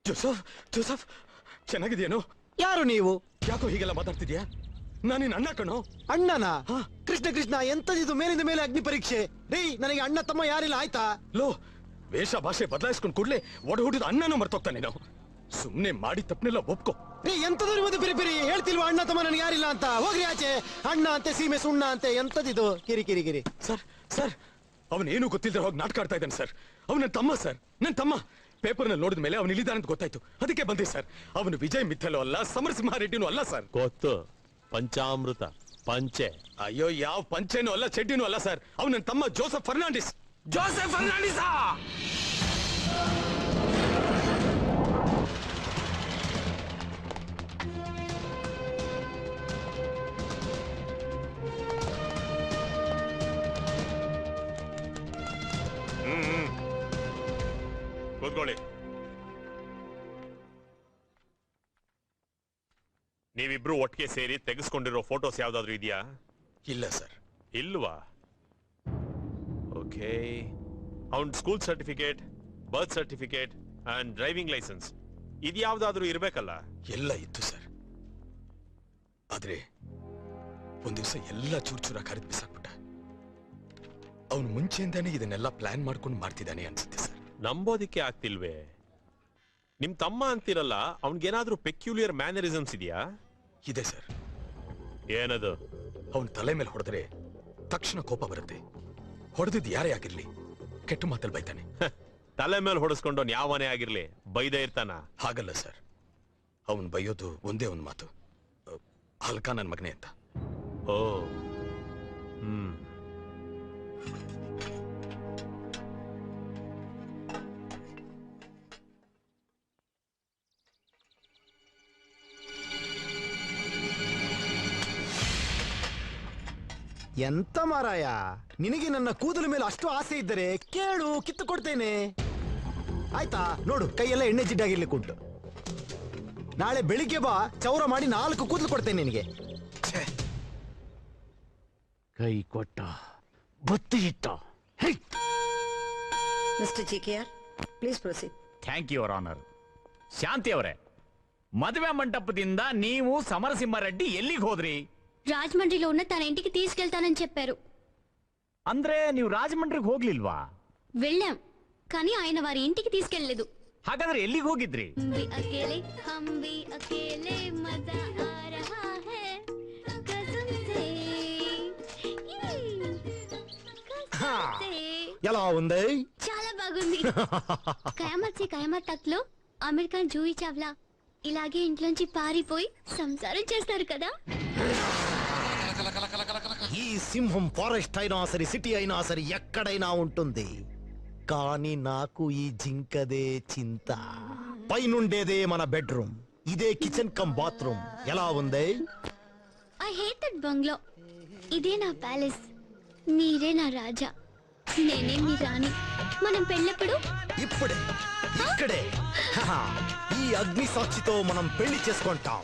Joseph Joseph ಚೆನ್ನಾಗಿದೆಯೇನೋ? ಯಾರು ನೀವು? ಯಾಕೋ ಹೀಗೆಲ್ಲ ಮಾತಾಡ್ತಿದ್ಯಾ? ನಾನಿನ್ ಅಣ್ಣ ಕಣೋ. ಅಣ್ಣನ? ಕೃಷ್ಣ ಕೃಷ್ಣ, ಎಂತದಿದು ಮೇಲಿಂದ ಮೇಲೆ ಅಗ್ನಿ ಪರೀಕ್ಷೆ? ರೀ, ನನಗೆ ಅಣ್ಣ ತಮ್ಮ ಯಾರಿಲ್ಲ, ಆಯ್ತಾ? ಲೋ, ವೇಷ ಭಾಷೆ ಬದಲಾಯಿಸ್ಕೊಂಡ್ ಕೂಡ್ಲೆ ಒಡ ಹುಟ್ಟಿದ ಅಣ್ಣನೂ ಮರ್ತೋಗ್ತಾನೆ. ನಾವು ಸುಮ್ನೆ ಮಾಡಿ ತಪ್ಪನೆಲ್ಲ ಒಪ್ಕೋ. ನೀ ಎಂತದ್ರು ಮತ್ತೆ ಪಿರಿ ಪಿರಿ ಹೇಳ್ತಿಲ್ವಾ ಅಣ್ಣ ತಮ್ಮ ನನಗೆ ಯಾರಿಲ್ಲ ಅಂತ? ಹೋಗ್ರಿ ಆಚೆ. ಅಣ್ಣ ಅಂತೆ, ಸೀಮೆ ಸುಣ್ಣ ಅಂತೆ, ಎಂತದಿದು ಕಿರಿ ಕಿರಿ ಕಿರಿ. ಸರ್ ಸರ್, ಅವನೇನು ಗೊತ್ತಿಲ್ಲದೆ ಹೋಗಿ ನಾಟಕ ಆಡ್ತಾ ಇದ್ದಾನೆ ಸರ್. ಅವನ ನನ್ನ ತಮ್ಮ ಸರ್, ನನ್ನ ತಮ್ಮ. ಪೇಪರ್ನಲ್ಲಿ ನೋಡಿದ ಮೇಲೆ ಅವನು ಇಲ್ಲಿದ್ದಾನೆ ಅಂತ ಗೊತ್ತಾಯ್ತು, ಅದಕ್ಕೆ ಬಂದೆ ಸರ್. ಅವನು ವಿಜಯ್ ಮಿತ್ತಲೂ ಅಲ್ಲ, ಸಮರಸಿಂಹಾರೆಡ್ಡಿನೂ ಅಲ್ಲ ಸರ್. ಗೊತ್ತು, ಪಂಚಾಮೃತ ಪಂಚೆ. ಅಯ್ಯೋ, ಯಾವ ಪಂಚೆನೂ ಅಲ್ಲ, ಚೆಡ್ಡಿನೂ ಅಲ್ಲ ಸರ್. ಅವನು ನನ್ನ ತಮ್ಮ ಜೋಸೆಫ್ ಫರ್ನಾಂಡಿಸ್. ಜೋಸೆಫ್ ಫರ್ನಾಂಡಿಸಾ? ಕೂತ್ಕೊಳ್ಳಿ. ನೀವಿಬ್ರು ಒಟ್ಟಿಗೆ ಸೇರಿ ತೆಗೆಸ್ಕೊಂಡಿರೋ ಫೋಟೋಸ್ ಯಾವ್ದಾದ್ರು ಇದೆಯಾ? ಇಲ್ಲ ಸರ್. ಇಲ್ವಾ? ಓಕೆ. ಅವನ್ school certificate, birth certificate and driving licence ಇದ್ಯಾವ್ದಾದ್ರೂ ಇರ್ಬೇಕಲ್ಲ? ಎಲ್ಲ ಇತ್ತು ಸರ್. ಆದ್ರೆ ಒಂದ್ ದಿವಸ ಎಲ್ಲ ಚೂರ್ ಚೂರಾಗಿ ಹರಿದ್ ಬಿಸಾಕ್ಬಿಟ್ಟ. ಅವನು ಮುಂಚೆಯಿಂದಾನೇ ಇದನ್ನೆಲ್ಲ ಪ್ಲಾನ್ ಮಾಡ್ಕೊಂಡು ಮಾಡ್ತಿದ್ದಾನೆ ಅನ್ಸುತ್ತೆ ಸರ್. ನಂಬೋದಿಕ್ಕೆ ಆಗ್ತಿಲ್ವೇ? ನಿಮ್ ತಮ್ಮ ಅಂತಿರಲ್ಲ, ಅವನ್ಗೇನಾದ್ರೂ ಪೆಕ್ಯುಲಿಯರ್ ಮ್ಯಾನರಿಸಮ್ಸ್ ಇದೆಯಾ? ಇದೆ ಸರ್. ಏನದು? ಅವನ್ ತಲೆ ಮೇಲೆ ಹೊಡೆದ್ರೆ ತಕ್ಷಣ ಕೋಪ ಬರುತ್ತೆ. ಹೊಡೆದಿದ್ ಯಾರೇ ಆಗಿರ್ಲಿ ಕೆಟ್ಟ ಮಾತಲ್ಲಿ ಬೈತಾನೆ. ತಲೆ ಮೇಲೆ ಹೊಡೆಸ್ಕೊಂಡವನ್ ಯಾವನೇ ಆಗಿರ್ಲಿ ಬೈದೇ ಇರ್ತಾನ? ಹಾಗಲ್ಲ ಸರ್, ಅವನ್ ಬೈಯೋದು ಒಂದೇ ಒಂದ್ ಮಾತು, ಹಲ್ಕ ನನ್ ಮಗನೆ ಅಂತ. ಓ, ಎಂತ ಮಾರಾಯ, ನಿನಗೆ ನನ್ನ ಕೂದಲು ಮೇಲೆ ಅಷ್ಟು ಆಸೆ ಇದ್ದರೆ ಕೇಳು, ಕಿತ್ತು ಕೊಡ್ತೇನೆ. ಆಯ್ತಾ? ನೋಡು, ಕೈಯೆಲ್ಲ ಎಣ್ಣೆ ಜಿಡ್ಡಾಗಿರ್ಲಿಕ್ಕೆ ಉಂಟು. ನಾಳೆ ಬೆಳಿಗ್ಗೆ ಬಾ, ಚೌರ ಮಾಡಿ 4 ಕೂದಲು ಕೊಡ್ತೇನೆ ನಿನಗೆ. ಕೈ ಕೊಟ್ಟ ಬತ್ತಿ ಇಟ್ಟ. Mister GKR, please proceed. Thank you your honour. Shanthi ಅವರೇ, ಮದುವೆ ಮಂಟಪದಿಂದ ನೀವು ಸಮರಸಿಂಹಾರೆಡ್ಡಿ ఎల్లికి ಹೋದ್ರಿ? రాజమండ్రిలో ఉన్న తన ఇంటికి తీసుకెళ్తానని చెప్పారు. ಅಂದ್ರೆ ನೀವು ರಾಜమండ్రికి ಹೋಗ್ಲಿಲ್ವಾ? వెళ్ళాం, కానీ ఆయన వారి ఇంటికి తీసుకెళ్ళలేదు. ಹಾಗಾದ್ರೆ ಎಲ್ಲಿಗೆ ಹೋಗಿದ್ರಿ? अकेले हम भी अकेले मजा आ रहा है कसम से ఎలా ఉంది? చాలా బాగుంది. కయామత్ సే కయామత్ తక్ లో ఆమిర్ ఖాన్, జూహీ చావ్లా ఇలాగే ఇంట్లోంచి పారిపోయి సంసారం చేస్తారు కదా. ఈ సింహం ఫారెస్ట్ అయినా సరే, సిటీ అయినా సరే, ఎక్కడైనా ఉంటుంది. కానీ నాకు ఈ జింకదే చింత. పైనుండేదే మన బెడ్రూమ్, ఇదే కిచెన్ కమ్ బాత్రూమ్. ఎలా ఉంది? I hate that bungalow. ఇదే నా ప్యాలెస్, మీరే నా రాజా, నేనే మీ రాణి. మనం పెళ్ళెప్పుడు? ఇప్పుడే, ఇక్కడే. ఈ అగ్ని సాక్షితో మనం పెళ్లి చేసుకుంటాం.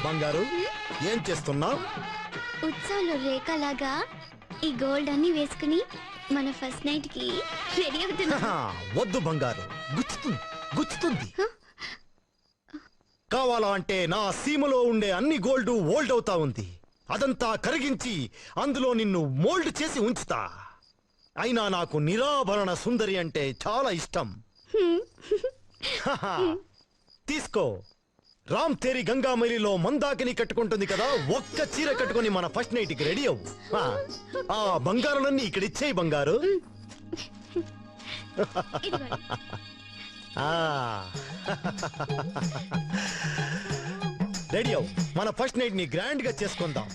బంగారు, ఏం చేస్తున్నావు? ఉత్సవంలో రేఖలాగా ఈ గోల్డ్ అన్ని వేసుకుని మన ఫస్ట్ నైట్ కి రెడీ అవుతున్నా. వద్దు బంగారు, గుచ్చుతుంది గుచ్చుతుంది. కావాలా అంటే నా సీమలో ఉండే అన్ని గోల్డ్ ఓల్డ్ అవుతా ఉంది. అదంతా కరిగించి అందులో నిన్ను మోల్డ్ చేసి ఉంచుతా. అయినా నాకు నిరాభరణ సుందరి అంటే చాలా ఇష్టం. తీసుకో. రామ్ తేరి గంగామైలిలో మందాకిని కట్టుకుంటుంది కదా, ఒక్క చీర కట్టుకుని మన ఫస్ట్ నైట్ కి రెడీ అవ్వు. ఆ బంగారులన్నీ ఇక్కడ ఇచ్చేయి బంగారు. రెడీ అవ్వు, మన ఫస్ట్ నైట్ ని గ్రాండ్ గా చేసుకుందాం.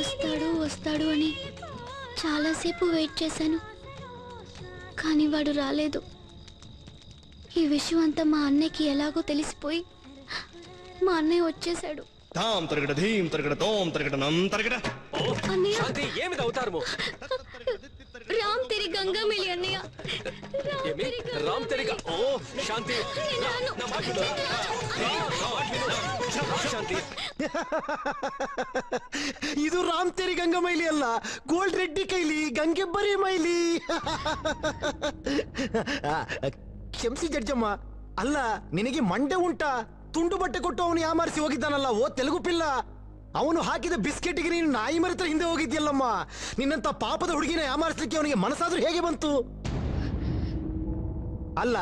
వస్తాడు వస్తాడు అని చాలాసేపు వెయిట్ చేశాను, కానీ వాడు రాలేదు. ఈ విషయం అంతా మా అన్నయ్యకి ఎలాగో తెలిసిపోయి మా అన్నయ్య వచ్చేసాడు. తాం తరగడ ధీం తరగడ తోం తరగడ నం తరగడ. అన్నయ్య శాంతి ఏమిది అవుతారు రామ్ తెరి గంగా మిలి అన్నయ్య. ఏమి రామ్ తెరిగా ఓ శాంతి నా మాట విను. ಶಾಂತಿ ಇದು ರಾಮ್ ತೆರಿ ಗಂಗಾ ಮೈಲಿ ಅಲ್ಲ, ಗೋಲ್ಡ್ ರೆಡ್ಡಿ ಕೈಲಿ ಗಂಗೆಬ್ಬರಿ ಮೈಲಿ. ಕ್ಷಮಿಸಿ ಜಡ್ಜಮ್ಮ, ಅಲ್ಲ ನಿನಗೆ ಮಂಡೆ ಉಂಟಾ? ತುಂಡು ಬಟ್ಟೆ ಕೊಟ್ಟು ಅವನು ಯಾಮಾರಿಸಿ ಹೋಗಿದ್ದಾನಲ್ಲ, ಓ ತೆಲುಗು ಪಿಲ್ಲ. ಅವನು ಹಾಕಿದ ಬಿಸ್ಕೆಟ್ಗೆ ನೀನು ನಾಯಿ ಮರಿತರ ಹಿಂದೆ ಹೋಗಿದ್ಯಲ್ಲಮ್ಮ. ನಿನ್ನಂತ ಪಾಪದ ಹುಡುಗಿನ ಯಾಮಾರಿಸ್ಲಿಕ್ಕೆ ಅವನಿಗೆ ಮನಸ್ಸಾದ್ರೂ ಹೇಗೆ ಬಂತು? ಅಲ್ಲ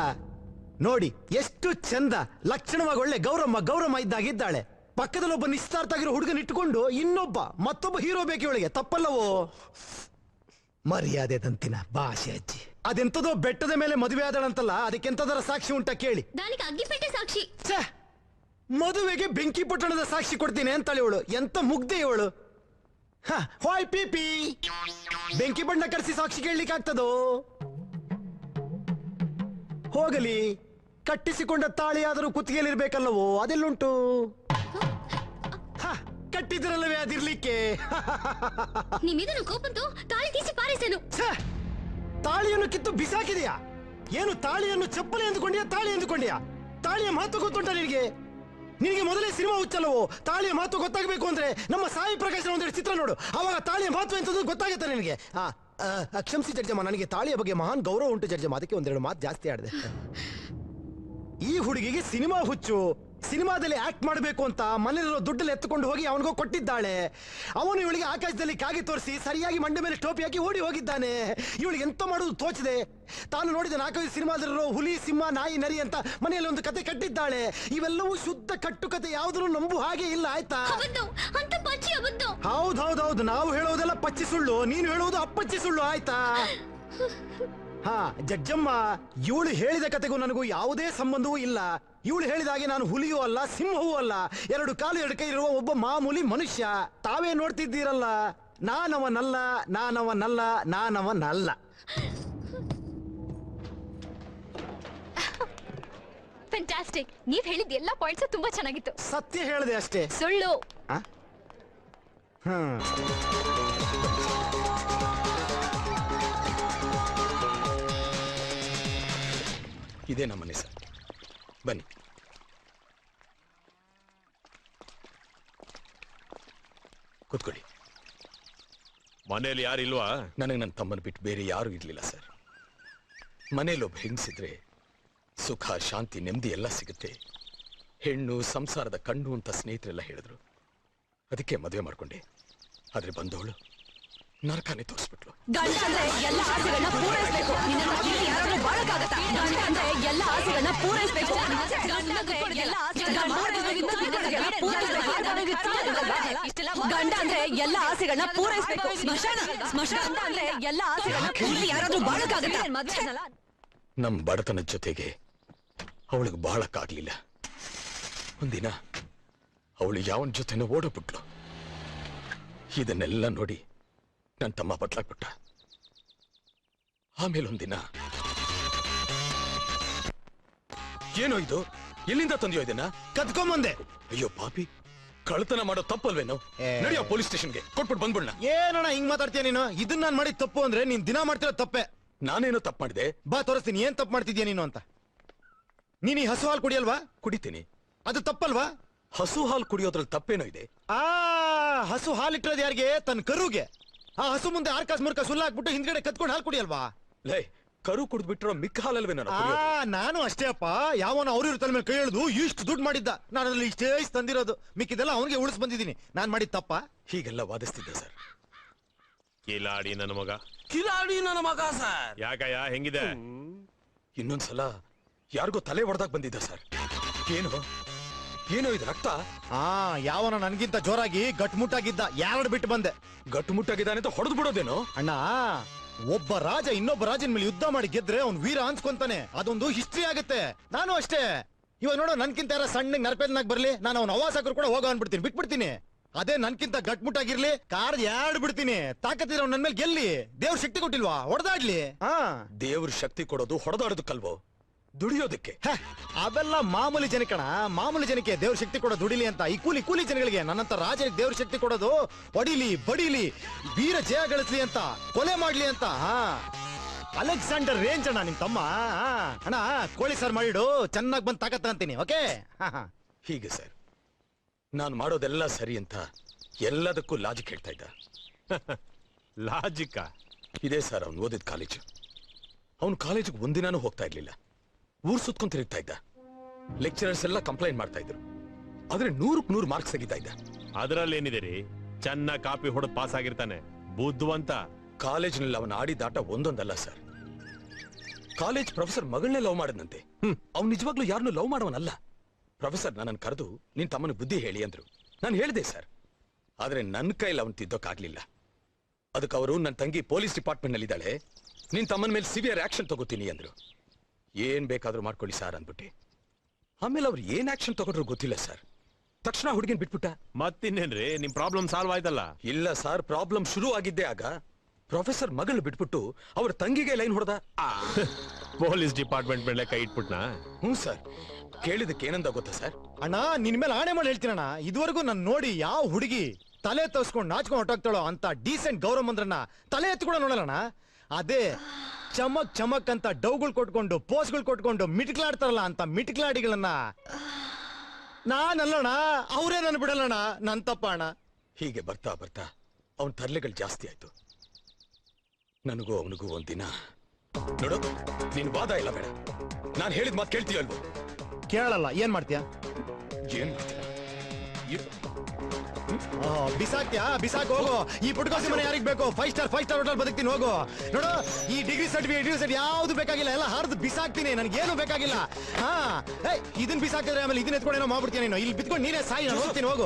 ನೋಡಿ ಎಷ್ಟು ಚಂದ, ಲಕ್ಷಣವಾಗಿ ಒಳ್ಳೆ ಗೌರಮ್ಮ ಇದ್ದಾಗಿದ್ದಾಳೆ. ಪಕ್ಕದಲ್ಲಿ ಒಬ್ಬ ನಿಶ್ಚಿತಾರ್ಥ ಆಗಿರೋ ಹುಡುಗನ ಇಟ್ಟುಕೊಂಡು ಮತ್ತೊಬ್ಬ ಹೀರೋ ಬೇಕು ಇವಳಿಗೆ, ತಪ್ಪಲ್ಲವೋ? ಮರ್ಯಾದೆ ತಂತಿನ ಭಾಷೆ ಅಜ್ಜಿ. ಅದೆಂತದೋ ಬೆಟ್ಟದ ಮೇಲೆ ಮದುವೆ ಆದಳಂತಲ್ಲ, ಅದಕ್ಕೆಂತದರ ಸಾಕ್ಷಿ ಉಂಟಾ ಕೇಳಿ? దానికి అగ్గిపెట్టే సాక్షి. ಛೇ, ಮದುವೆಗೆ ಬೆಂಕಿ ಪಟ್ಟಣದ ಸಾಕ್ಷಿ ಕೊಡ್ತೀನಿ ಅಂತಾಳೆ ಇವಳು. ಎಂತ ಮುಗ್ದೆ ಇವಳು. ಹಾಯ್ ಪೀಪಿ, ಬೆಂಕಿ ಬಣ್ಣ ಕರೆಸಿ ಸಾಕ್ಷಿ ಕೇಳಲಿಕ್ಕೆ ಆಗ್ತದೋ? ಹೋಗಲಿ, ಕಟ್ಟಿಸಿಕೊಂಡ ತಾಳಿಯಾದರೂ ಕುತ್ತಿಗೆಯಲ್ಲಿರ್ಬೇಕಲ್ಲವೋ? ಅದೆಲ್ಲುಂಟು? ಕಟ್ಟಿದ್ರಲ್ಲವೇ ಅದಿರ್ಲಿಕ್ಕೆ? నీ మీద నా కోపంతో తాళి తీసి పారేశాను. ಛೇ, ತಾಳಿಯನ್ನು ಕಿತ್ತು ಬಿಸಾಕಿದೆಯಾ? ಏನು ತಾಳಿಯನ್ನು ಚಪ್ಪಲಿ ಎಂದುಕೊಂಡಿಯಾ, ತಾಳಿ ಎಂದುಕೊಂಡಿಯಾ? ತಾಳಿಯ ಮಹತ್ವ ಗೊತ್ತುಂಟ ನಿನಗೆ? ನಿನಗೆ ಮೊದಲೇ ಸಿನಿಮಾ ಹುಚ್ಚಲ್ಲವೋ? ತಾಳಿಯ ಮಹತ್ವ ಗೊತ್ತಾಗಬೇಕು ಅಂದ್ರೆ ನಮ್ಮ ಸಾಯಿ ಪ್ರಕಾಶ್ ಒಂದೆರಡು ಚಿತ್ರ ನೋಡು, ಅವಾಗ ತಾಳಿಯ ಮಹತ್ವ ಎಂತದ್ದು ಗೊತ್ತಾಗುತ್ತೆ ನಿನಗೆ. ಕ್ಷಮಿಸಿ ಜಡ್ಜಮ್ಮ, ನನಗೆ ತಾಳಿಯ ಬಗ್ಗೆ ಮಹಾನ್ ಗೌರವ ಉಂಟು ಜಡ್ಜಮ್ಮ, ಅದಕ್ಕೆ ಒಂದೆರಡು ಮಾತು ಜಾಸ್ತಿ ಆಡಿದೆ. ಈ ಹುಡುಗಿಗೆ ಸಿನಿಮಾ ಹುಚ್ಚು. ಸಿನಿಮಾದಲ್ಲಿ ಆಕ್ಟ್ ಮಾಡಬೇಕು ಅಂತ ಮನೆಯಲ್ಲಿರೋ ದುಡ್ಡಲ್ಲಿ ಎತ್ತುಕೊಂಡು ಹೋಗಿ ಅವನಿಗೋ ಕೊಟ್ಟಿದ್ದಾಳೆ. ಅವನು ಇವಳಿಗೆ ಆಕಾಶದಲ್ಲಿ ಕಾಗಿ ತೋರಿಸಿ ಸರಿಯಾಗಿ ಮಂಡೆ ಮೇಲೆ ಟೋಪಿ ಹಾಕಿ ಓಡಿ ಹೋಗಿದ್ದಾನೆ. ಇವಳಿಗೆ ಎಂತ ಮಾಡುವುದು ತೋಚದೆ ತಾನು ನೋಡಿದ 4-5 ಸಿನಿಮಾದಲ್ಲಿರೋ ಹುಲಿ, ಸಿಂಹ, ನಾಯಿ, ನರಿ ಅಂತ ಮನೆಯಲ್ಲಿ ಒಂದು ಕತೆ ಕಟ್ಟಿದ್ದಾಳೆ. ಇವೆಲ್ಲವೂ ಶುದ್ಧ ಕಟ್ಟುಕತೆ, ಯಾವುದನ್ನು ನಂಬು ಹಾಗೆ ಇಲ್ಲ, ಆಯ್ತಾ? ಅಂತ ಪಚ್ಚಿ ಅಬದ್ಧ. ಹೌದು, ನಾವು ಹೇಳೋದೆಲ್ಲ ಪಚ್ಚಿ ಸುಳ್ಳು, ನೀನು ಹೇಳುವುದು ಅಪ್ಪಚ್ಚಿ ಸುಳ್ಳು, ಆಯ್ತಾ? ಜಡ್ಜಮ್ಮ, ಇವಳು ಹೇಳಿದ ಕತೆಗೂ ನನಗೂ ಯಾವುದೇ ಸಂಬಂಧವೂ ಇಲ್ಲ. ಇವಳು ಹೇಳಿದ ಹಾಗೆ ನಾನು ಹುಲಿಯೂ ಅಲ್ಲ, ಸಿಂಹವೂ ಅಲ್ಲ, 2 ಕಾಲು 2 ಕೈ ಇರುವ ಒಬ್ಬ ಮಾಮೂಲಿ ಮನುಷ್ಯ. ತಾವೇ ನೋಡ್ತಿದ್ದೀರಲ್ಲ, ನಾನವನಲ್ಲ. ಫ್ಯಾಂಟಾಸ್ಟಿಕ್. ನೀವ್ ಹೇಳಿದ ಎಲ್ಲಾ ಪಾಯಿಂಟ್ಸ್ ತುಂಬಾ ಚೆನ್ನಾಗಿತ್ತು. ಸತ್ಯ ಹೇಳಿದೆ ಅಷ್ಟೇ, ಸುಳ್ಳು. ಇದೇ ನಮ್ಮನೆ ಸರ್, ಬನ್ನಿ. ಕೂತ್ಕೊಳ್ಳಿ. ಮನೆಯಲ್ಲಿ ಯಾರಿಲ್ವಾ? ನನಗೆ ನನ್ನ ತಮ್ಮನ ಬಿಟ್ಟು ಬೇರೆ ಯಾರು ಇರ್ಲಿಲ್ಲ ಸರ್. ಮನೇಲಿ ಒಬ್ಬ ಹೆಂಗಸಿದ್ರೆ ಸುಖ, ಶಾಂತಿ, ನೆಮ್ಮದಿ ಎಲ್ಲ ಸಿಗುತ್ತೆ. ಹೆಣ್ಣು ಸಂಸಾರದ ಕಣ್ಣು ಅಂತ ಸ್ನೇಹಿತರೆಲ್ಲ ಹೇಳಿದ್ರು. ಅದಕ್ಕೆ ಮದುವೆ ಮಾಡ್ಕೊಂಡೆ. ಆದ್ರೆ ಬಂದವಳು ನರಕಾನೆ ತೋರಿಸ್ಬಿಟ್ಲು. ಗಂಡ ಅಂದ್ರೆ ಎಲ್ಲ ಆಸೆಗಳನ್ನ ಪೂರೈಸಬೇಕು. ನಿನ್ನ ಮದುವೆ ಯಾರಾದ್ರೂ ಬಾಳಕ್ಕಾಗತ್ತಾ? ಗಂಡ ಅಂದ್ರೆ ಎಲ್ಲ ಆಸೆಗಳನ್ನ ಪೂರೈಸಬೇಕು. ಗಂಡ ಅಂದ್ರೆ ಎಲ್ಲ ಆಸೆಗಳನ್ನ ಪೂರೈಸಬೇಕು. ಸ್ಮಶಾನ ಅಂದ್ರೆ ಎಲ್ಲ ಆಸೆಗಳನ್ನ ಯಾರಾದ್ರೂ ಬಾಳಕ್ಕಾಗತ್ತಾ? ಮದುವೆ ಅಲ್ಲ. ನಮ್ ಬಡತನದ ಜೊತೆಗೆ ಅವಳಿಗೆ ಬಾಳಕ್ಕಾಗ್ಲಿಲ್ಲ. ಒಂದಿನ ಅವಳು ಯಾವನ ಜೊತೆನೋ ಓಡೋಗ್ಬಿಟ್ಲು. ಇದನ್ನೆಲ್ಲ ನೋಡಿ ನನ್ನ ತಮ್ಮ ಬದಲಾಗ್ಬಿಟ್ಟ. ಆಮೇಲೆ ಒಂದಿನ, ಏನೋ ಇದು, ಎಲ್ಲಿಂದ ತಂದೆಯೋ ಇದನ್ನ? ಕತ್ಕೊಂಬಂದೆ. ಅಯ್ಯೋ ಪಾಪಿ, ಕಳ್ತನ ಮಾಡೋ ತಪ್ಪಲ್ವೇನೋ? ನಡೆಯೋ ಪೊಲೀಸ್ ಸ್ಟೇಷನ್ಗೆ ಕೊಟ್ಬಿಟ್ಟು ಬಂದ್ಬಿಡ್ನ. ಏನಣ್ಣ ಹಿಂಗ್ ಮಾತಾಡ್ತೀಯ ನೀನು? ಇದನ್ನ ನಾನು ಮಾಡಿದ ತಪ್ಪು ಅಂದ್ರೆ ನೀನ್ ದಿನ ಮಾಡ್ತಿರೋ ತಪ್ಪೆ. ನಾನೇನೋ ತಪ್ಪು ಮಾಡಿದೆ? ಬಾ ತೋರಿಸ್ತೀನಿ ಏನ್ ತಪ್ಪು ಮಾಡ್ತಿದ್ಯಾ ನೀನು ಅಂತ. ನೀನ್ ಈ ಹಸು ಹಾಲು ಕುಡಿಯಲ್ವಾ? ಕುಡಿತೀನಿ. ಅದು ತಪ್ಪಲ್ವಾ? ಹಸು ಹಾಲು ಕುಡಿಯೋದ್ರಲ್ಲಿ ತಪ್ಪೇನೋ ಇದೆ? ಹಸು ಹಾಲಿಟ್ಟಿರೋದು ಯಾರಿಗೆ? ತನ್ನ ಕರುಗೆ. ಆ ಹಸು ಮುಂದೆ 6 ಕಾಸು 3 ಕಾಸು ಹುಲ್ಲು ಹಾಕ್ಬಿಟ್ಟು ಹಿಂದ್ಗಡೆ ಕತ್ಕೊಂಡು ಹಾಲು ಕುಡಿಯಲ್ವಾ? ಲೇ, ಕರು ಕುಡಿದ್ಬಿಟ್ರೋ ಮಿಕ್ಕ ಹಾಲಲ್ವೇ ನಾನು? ನಾನು ಅಷ್ಟೇ ಅಪ್ಪ. ಯಾವನ ಅವ್ರ ತಲೆ ಮೇಲೆ ಕೈ ಎಳೆದು ಇಷ್ಟು ದುಡ್ಡು ಮಾಡಿದ್ದ, ನಾನು ಅದ್ರಲ್ಲಿ ಇಷ್ಟೇ ತಂದಿರೋದು, ಮಿಕ್ಕಿದೆಲ್ಲ ಅವನಿಗೆ ಉಳಿಸ್ ಬಂದಿದ್ದೀನಿ. ನಾನ್ ಮಾಡಿದ ತಪ್ಪ? ಹೀಗೆಲ್ಲ ವಾದಿಸ್ತಿದ್ದೆ ಸರ್. ಕಿಲಾಡಿ ನನ್ನ ಮಗ. ಕಿಲಾಡಿ ನನ್ನ ಮಗ ಸರ್. ಯಾಕಯ್ಯ, ಹೆಂಗಿದೆ? ಇನ್ನೊಂದ್ಸಲ ಯಾರಿಗೋ ತಲೆ ಹೊಡೆದಾಗ ಬಂದಿದ್ದ ಸರ್. ಏನೋ ಇದು ರಕ್ತ? ಯಾವನ ನನ್ಗಿಂತ ಜೋರಾಗಿ ಗಟ್ಮುಟ್ಟಾಗಿದ್ದ, 2 ಬಿಟ್ಟು ಬಂದೆ. ಗಟ್ಟುಮುಟ್ಟಾಗಿದ್ದಾನೆ ಅಂತ ಹೊಡೆದು ಬಿಡೋದೇನೋ? ಅಣ್ಣ, ಒಬ್ಬ ರಾಜ ಇನ್ನೊಬ್ಬ ರಾಜನ ಮೇಲೆ ಯುದ್ಧ ಮಾಡಿ ಗೆದ್ರೆ ಅವ್ನು ವೀರ ಅನ್ಸ್ಕೊಂತಾನೆ, ಅದೊಂದು ಹಿಸ್ಟ್ರಿ ಆಗುತ್ತೆ. ನಾನು ಅಷ್ಟೇ. ಇವಾಗ ನೋಡೋ, ನನ್ಕಿಂತ ಯಾರ ಸಣ್ಣ ನರಪೇದನಾಗ್ ಬರ್ಲಿ, ನಾನು ಅವ್ನ ಹವಾಸಕರು ಕೂಡ ಹೋಗೋ ಅನ್ಬಿಡ್ತೀನಿ, ಬಿಟ್ಬಿಡ್ತೀನಿ. ಅದೇ ನನ್ಕಿಂತ ಗಟ್ಮುಟ್ಟಾಗಿರ್ಲಿ, ಕಾರ್ 2 ಬಿಡ್ತೀನಿ. ತಾಕತ್ತಿರೋ ನನ್ ಮೇಲೆ ಗೆಲ್ಲಿ. ದೇವ್ರ ಶಕ್ತಿ ಕೊಟ್ಟಿಲ್ವಾ? ಹೊಡೆದಾಡ್ಲಿ. ದೇವ್ರ ಶಕ್ತಿ ಕೊಡೋದು ಹೊಡೆದಾಡೋದಕ್ಕಲ್ವೋ? ದುಡಿಯೋದಕ್ಕೆ. ಹೆ, ಅವೆಲ್ಲ ಮಾಮೂಲಿ ಜನಕಣ, ಮಾಮೂಲಿ ಜನಕ್ಕೆ ದೇವ್ರ ಶಕ್ತಿ ಕೊಡೋ ದುಡಿಲಿ ಅಂತ. ಈ ಕೂಲಿ ಕೂಲಿ ಜನಗಳಿಗೆ ನನ್ನಂತ ರಾಜನಿಗೆ ದೇವ್ರ ಶಕ್ತಿ ಕೊಡೋದು ಹೊಡಿಲಿ ಬಡಿಲಿ ವೀರ ಜಯ ಗಳಿಸ್ಲಿ ಅಂತ, ಕೊಲೆ ಮಾಡ್ಲಿ ಅಂತ. ಅಲೆಕ್ಸಾಂಡರ್ ರೇಂಜ್ ಅಣ್ಣ ನಿಮ್ ತಮ್ಮ. ಅಣ್ಣ ಕೋಳಿ ಸಾರ್ ಮಾಡಿಡು, ಚೆನ್ನಾಗಿ ಬಂದ್ ತಾಕತ್ತ ಅಂತೀನಿ. ಓಕೆ. ಹೀಗೆ ಸರ್, ನಾನು ಮಾಡೋದೆಲ್ಲ ಸರಿ ಅಂತ ಎಲ್ಲದಕ್ಕೂ ಲಾಜಿಕ್ ಹೇಳ್ತಾ ಇದ್ದ. ಲಾಜಿಕ್ಕ? ಇದೇ ಸರ್ ಅವ್ನು ಓದಿದ ಕಾಲೇಜು. ಅವ್ನು ಕಾಲೇಜಿಗೆ ಒಂದಿನಾನು ಹೋಗ್ತಾ ಇರ್ಲಿಲ್ಲ, ಊರ್ ಸುತ್ಕೊಂಡ್ ತಿರುಗ್ತಾ ಇದ್ದ. ಲೆಕ್ಚರರ್ಸ್ ಎಲ್ಲ ಕಂಪ್ಲೇಂಟ್ ಮಾಡ್ತಾ ಇದ್ರು, ಆದ್ರೆ 100ಕ್ಕೆ 100 ಮಾರ್ಕ್ಸ್ ತೆಗಿತಾ ಇದ್ದ. ಅದ್ರಲ್ಲೇನಿದೆ ರೀ, ಚೆನ್ನಾಗಿ ಕಾಪಿ ಹೊಡೆದ್ ಪಾಸ್ ಆಗಿರ್ತಾನೆ, ಬುದ್ಧುವಂತ. ಕಾಲೇಜ್ನಲ್ಲಿ ಅವನ ಆಡಿದಾಟ ಒಂದೊಂದಲ್ಲ ಸರ್. ಕಾಲೇಜ್ ಪ್ರೊಫೆಸರ್ ಮಗಳನ್ನೇ ಲವ್ ಮಾಡದಂತೆ. ಅವ್ನು ನಿಜವಾಗ್ಲೂ ಯಾರನ್ನೂ ಲವ್ ಮಾಡವನಲ್ಲ. ಪ್ರೊಫೆಸರ್ ನನ್ನನ್ನು ಕರೆದು ನಿನ್ ತಮ್ಮನ ಬುದ್ಧಿ ಹೇಳಿ ಅಂದ್ರು. ನಾನು ಹೇಳಿದೆ ಸರ್, ಆದ್ರೆ ನನ್ನ ಕೈಲಿ ಅವನ್ ತಿದ್ದೋಕ್ಕಾಗ್ಲಿಲ್ಲ. ಅದಕ್ಕೆ ಅವರು ನನ್ನ ತಂಗಿ ಪೊಲೀಸ್ ಡಿಪಾರ್ಟ್ಮೆಂಟ್ ನಲ್ಲಿ ಇದ್ದಾಳೆ, ನಿನ್ ತಮ್ಮನ ಮೇಲೆ ಸಿವಿಯರ್ ಆಕ್ಷನ್ ತಗೋತೀನಿ ಅಂದ್ರು. ಏನ್ ಬೇಕಾದ್ರೂ ಮಾಡ್ಕೊಳ್ಳಿ ಸರ್ ಅಂದ್ಬಿಟ್ಟೆ. ಆಮೇಲೆ ಅವ್ರು ಏನ್ ಆಕ್ಷನ್ ತಗೊಂಡ್ರು ಗೊತ್ತಿಲ್ಲ ಸರ್. ತಕ್ಷಣ ಹುಡುಗಿನ ಬಿಟ್ಬಿಟ್ಟ. ಮತ್ತಿನ್ನೇನ್ರಿ, ನಿಮ್ ಪ್ರಾಬ್ಲಮ್ ಸಾಲ್ವ್ ಆಯ್ತಲ್ಲ? ಇಲ್ಲ ಸರ್, ಪ್ರಾಬ್ಲಮ್ ಶುರು ಆಗಿದ್ದೆ ಆಗ. ಪ್ರೊಫೆಸರ್ ಮಗಳು ಬಿಟ್ಬಿಟ್ಟು ಅವ್ರ ತಂಗಿಗೆ ಲೈನ್ ಹೊಡೆದ. ಪೊಲೀಸ್ ಡಿಪಾರ್ಟ್ಮೆಂಟ್ ಮೇಲೆ ಕೈ ಇಟ್ಬಿಟ್ನಾ? ಹ್ಞೂ ಸರ್. ಕೇಳಿದಕ್ಕೆ ಏನಂದ ಗೊತ್ತಾ ಸರ್? ಅಣ್ಣ ನಿನ್ ಮೇಲೆ ಆಣೆ ಮಾಡಿ ಹೇಳ್ತೀನಣ್ಣ, ಇದುವರೆಗೂ ನಾನು ನೋಡಿ ಯಾವ ಹುಡುಗಿ ತಲೆ ತೋರ್ಸ್ಕೊಂಡು ನಾಚ್ಕೊಂಡು ಹೊಟ್ಟೋಗ್ತಾಳೋ ಅಂತ ಡೀಸೆಂಟ್ ಗೌರವ ಮಂದ್ರನ್ನ ತಲೆ ಎತ್ತು ಕೂಡ ನೋಡಲ್ಲಣ್ಣ. ಅದೇ ಚಮಕ್ ಚಮಕ್ ಅಂತ ಡೌಗಳು ಕೊಟ್ಕೊಂಡು ಪೋಸ್ಗಳು ಕೊಟ್ಕೊಂಡು ಮಿಟ್ಕಲಾಡ್ತಾರಲ್ಲ ಅಂತ ಮಿಟ್ಕಲಾಡಿಗಳನ್ನ ನಾನಲ್ಲಣ್ಣ, ಅವರೇ ನನ್ ಬಿಡಲ್ಲಣ್ಣ. ನನ್ ತಪ್ಪ ಅಣ್ಣ. ಹೀಗೆ ಬರ್ತಾ ಬರ್ತಾ ಅವನ್ ತರ್ಲೆಗಳು ಜಾಸ್ತಿ ಆಯ್ತು. ನನಗೂ ಅವನಿಗೂ ಒಂದಿನ ನೋಡು, ನೀನ್ ವಾದ ಇಲ್ಲ ಬೇಡ, ನಾನು ಹೇಳಿದ ಮಾತು ಕೇಳ್ತೀಯಲ್ವೋ? ಕೇಳಲ್ಲ. ಏನ್ ಮಾಡ್ತೀಯ? ಏನ್ ಮಾಡ್ತೀಯ? ಬಿಸಾಕ್ತ್ಯಾ? ಬಿಸಾಕ್ ಹೋಗು. ಈ ಪುಟ್ಕೋಸಿ ಮನೆ ಯಾರಿಗ್ ಬೇಕು? 5 ಸ್ಟಾರ್ ಹೋಟೆಲ್ ಬದುಕ್ತೀನಿ ಹೋಗು. ನೋಡು, ಈ ಡಿಗ್ರಿ ಸರ್ಟಿಫಿಕೇಟ್ ಯಾವ್ದು ಬೇಕಾಗಿಲ್ಲ, ಎಲ್ಲ ಹರಿದು ಬಿಸಾಕ್ತೀನಿ. ನನಗೇನು ಬೇಕಾಗಿಲ್ಲ. ಇದನ್ನ ಬಿಸಾಕಿದ್ರೆ ಆಮೇಲೆ ಇದನ್ನ ಎತ್ಕೊಂಡೇನೋ ಮಾಡ್ಬಿಡ್ತೀನಿ. ಇಲ್ಲಿ ಬಿತ್ಕೊಂಡು ನೀನೇ ಸಾಯಿ, ನಾನು ಹೋಗ್ತೀನಿ ಹೋಗು.